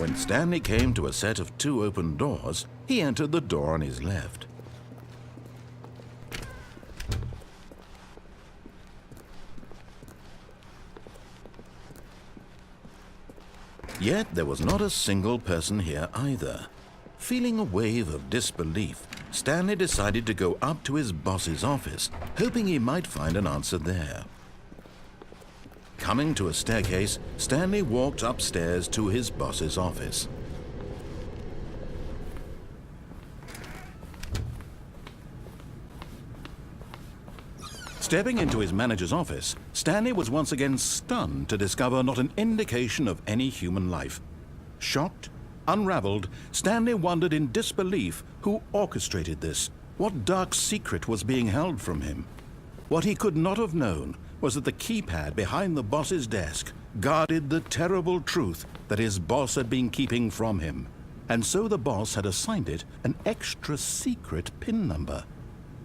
When Stanley came to a set of 2 open doors, he entered the door on his left. Yet there was not a single person here either. Feeling a wave of disbelief, Stanley decided to go up to his boss's office, hoping he might find an answer there. Coming to a staircase, Stanley walked upstairs to his boss's office. Stepping into his manager's office, Stanley was once again stunned to discover not an indication of any human life. Shocked, unraveled, Stanley wondered in disbelief who orchestrated this, what dark secret was being held from him. What he could not have known was that the keypad behind the boss's desk guarded the terrible truth that his boss had been keeping from him, and so the boss had assigned it an extra secret PIN number,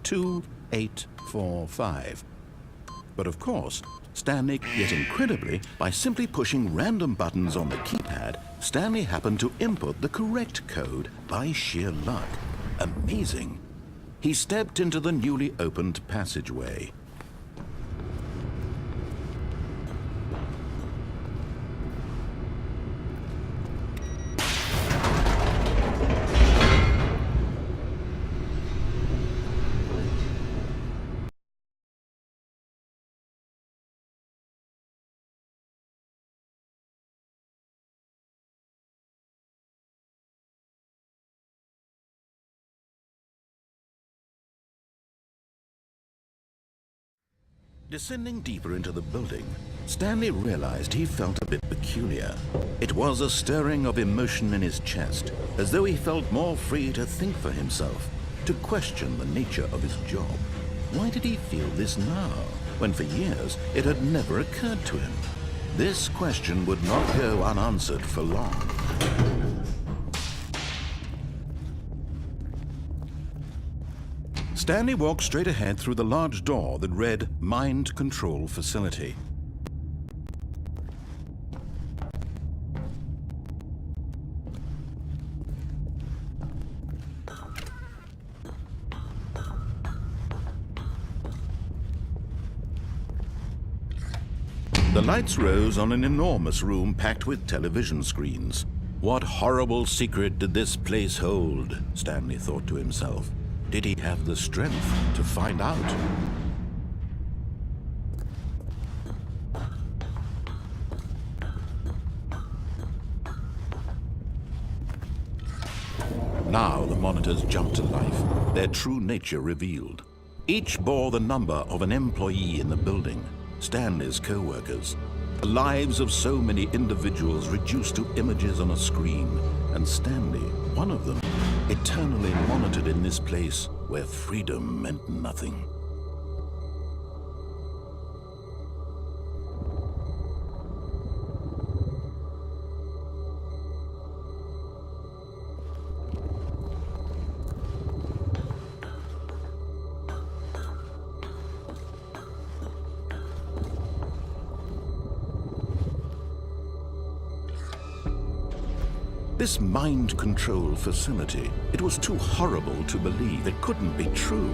2845. But of course, Stanley, yet incredibly, by simply pushing random buttons on the keypad, Stanley happened to input the correct code by sheer luck. Amazing. He stepped into the newly opened passageway. Descending deeper into the building, Stanley realized he felt a bit peculiar. It was a stirring of emotion in his chest, as though he felt more free to think for himself, to question the nature of his job. Why did he feel this now, when for years it had never occurred to him? This question would not go unanswered for long. Stanley walked straight ahead through the large door that read Mind Control Facility. The lights rose on an enormous room packed with television screens. What horrible secret did this place hold? Stanley thought to himself. Did he have the strength to find out? Now the monitors jumped to life, their true nature revealed. Each bore the number of an employee in the building, Stanley's co-workers. The lives of so many individuals reduced to images on a screen, and Stanley, one of them, eternally monitored in this place where freedom meant nothing. This mind control facility, it was too horrible to believe. It couldn't be true.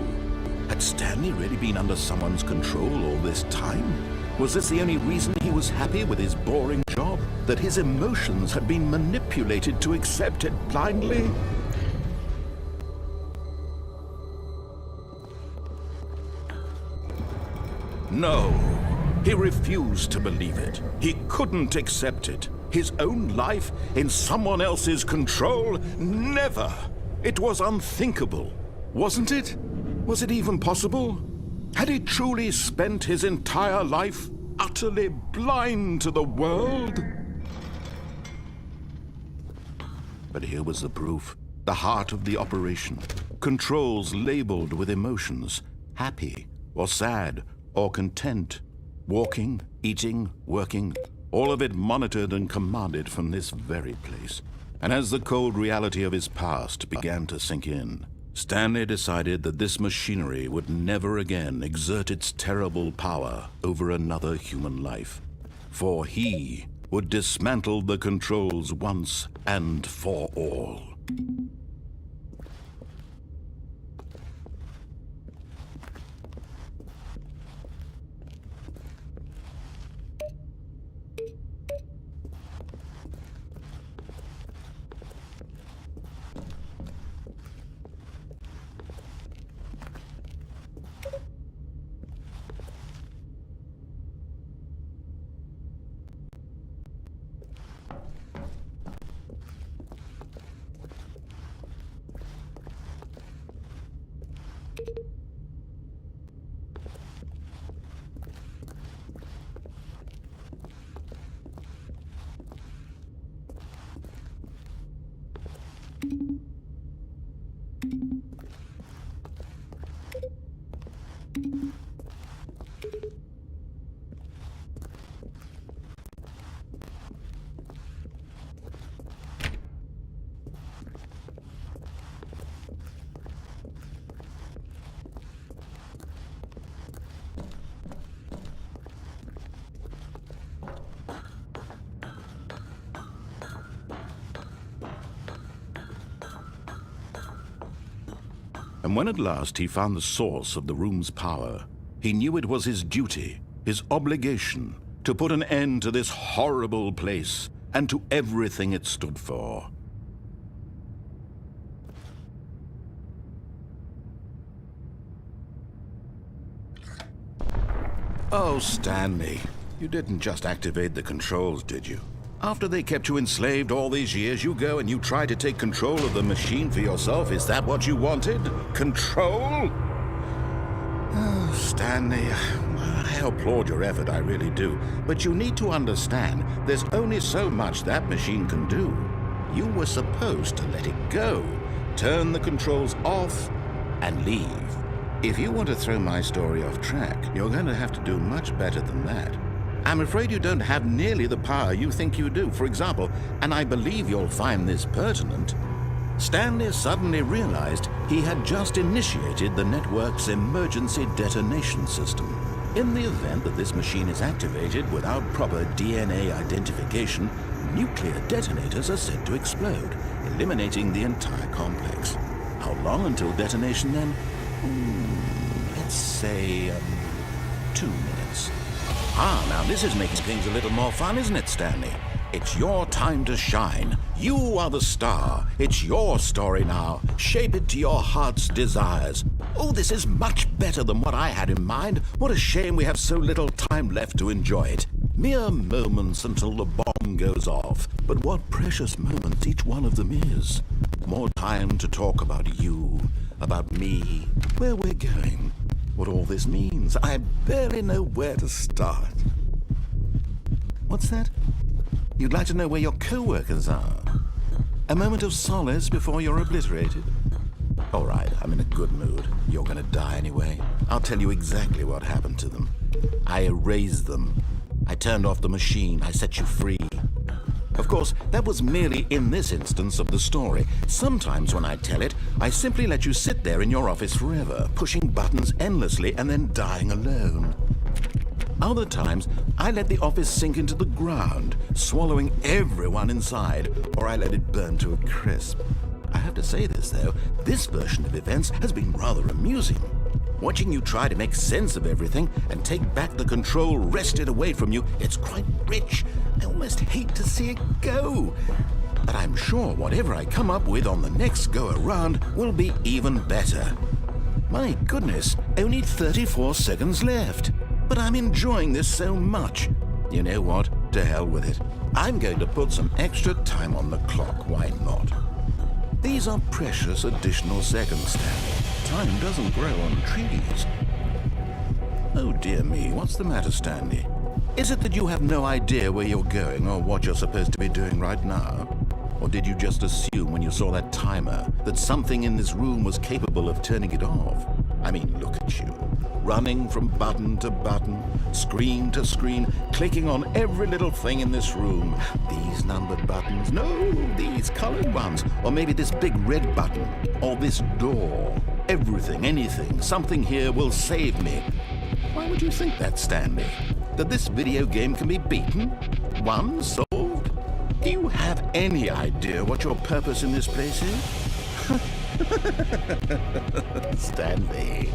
Had Stanley really been under someone's control all this time? Was this the only reason he was happy with his boring job? That his emotions had been manipulated to accept it blindly? No, he refused to believe it. He couldn't accept it. His own life in someone else's control? Never! It was unthinkable, wasn't it? Was it even possible? Had he truly spent his entire life utterly blind to the world? But here was the proof, the heart of the operation. Controls labeled with emotions, happy or sad or content, walking, eating, working, all of it monitored and commanded from this very place. And as the cold reality of his past began to sink in, Stanley decided that this machinery would never again exert its terrible power over another human life. For he would dismantle the controls once and for all. And when at last he found the source of the room's power, he knew it was his duty, his obligation, to put an end to this horrible place and to everything it stood for. Oh, Stanley, you didn't just activate the controls, did you? After they kept you enslaved all these years, you go and you try to take control of the machine for yourself. Is that what you wanted? Control? Oh, Stanley, I applaud your effort, I really do. But you need to understand, there's only so much that machine can do. You were supposed to let it go, turn the controls off, and leave. If you want to throw my story off track, you're going to have to do much better than that. I'm afraid you don't have nearly the power you think you do. For example, and I believe you'll find this pertinent, Stanley suddenly realized he had just initiated the network's emergency detonation system. In the event that this machine is activated without proper DNA identification, nuclear detonators are said to explode, eliminating the entire complex. How long until detonation then? Let's say 2 minutes. Ah, now this is making things a little more fun, isn't it, Stanley? It's your time to shine. You are the star. It's your story now. Shape it to your heart's desires. Oh, this is much better than what I had in mind. What a shame we have so little time left to enjoy it. Mere moments until the bomb goes off. But what precious moments each one of them is. More time to talk about you, about me, where we're going, what all this means. I barely know where to start. What's that? You'd like to know where your co-workers are? A moment of solace before you're obliterated? All right, I'm in a good mood. You're gonna die anyway. I'll tell you exactly what happened to them. I erased them. I turned off the machine. I set you free. Of course, that was merely in this instance of the story. Sometimes when I tell it, I simply let you sit there in your office forever, pushing buttons endlessly and then dying alone. Other times, I let the office sink into the ground, swallowing everyone inside, or I let it burn to a crisp. I have to say this, though, this version of events has been rather amusing. Watching you try to make sense of everything and take back the control wrested away from you, it's quite rich. I almost hate to see it go. But I'm sure whatever I come up with on the next go-around will be even better. My goodness, only 34 seconds left. But I'm enjoying this so much. You know what? To hell with it. I'm going to put some extra time on the clock. Why not? These are precious additional seconds, Stanley. Time doesn't grow on trees. Oh dear me, what's the matter, Stanley? Is it that you have no idea where you're going or what you're supposed to be doing right now? Or did you just assume when you saw that timer that something in this room was capable of turning it off? I mean, look at you. Running from button to button, screen to screen, clicking on every little thing in this room. These numbered buttons, no, these colored ones, or maybe this big red button, or this door. Everything, anything, something here will save me. Why would you think that, Stanley? That this video game can be beaten? One solved? Do you have any idea what your purpose in this place is? Stanley,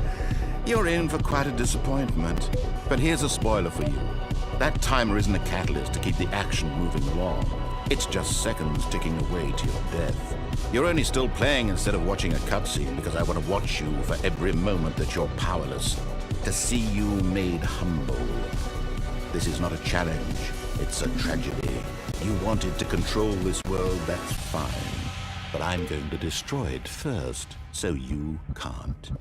you're in for quite a disappointment. But here's a spoiler for you. That timer isn't a catalyst to keep the action moving along. It's just seconds ticking away to your death. You're only still playing instead of watching a cutscene because I want to watch you for every moment that you're powerless. To see you made humble. This is not a challenge. It's a tragedy. You wanted to control this world, that's fine. But I'm going to destroy it first, so you can't.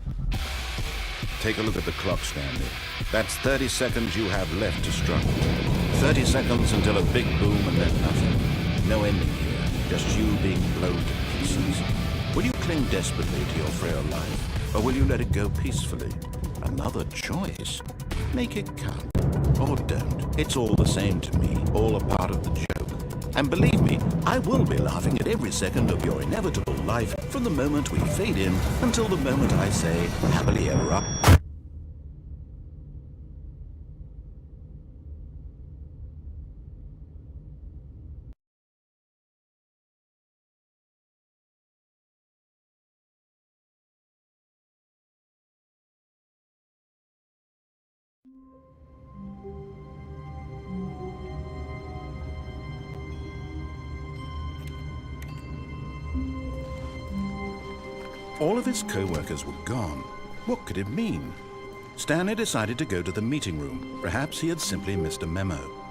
Take a look at the clock, Stanley. That's 30 seconds you have left to struggle. 30 seconds until a big boom and then nothing. No ending here, just you being blown to pieces. Will you cling desperately to your frail life, or will you let it go peacefully? Another choice. Make it count. Or don't. It's all the same to me, all a part of the joke. And believe me, I will be laughing at every second of your inevitable life from the moment we fade in until the moment I say, happily ever after. All of his co-workers were gone. What could it mean? Stanley decided to go to the meeting room. Perhaps he had simply missed a memo.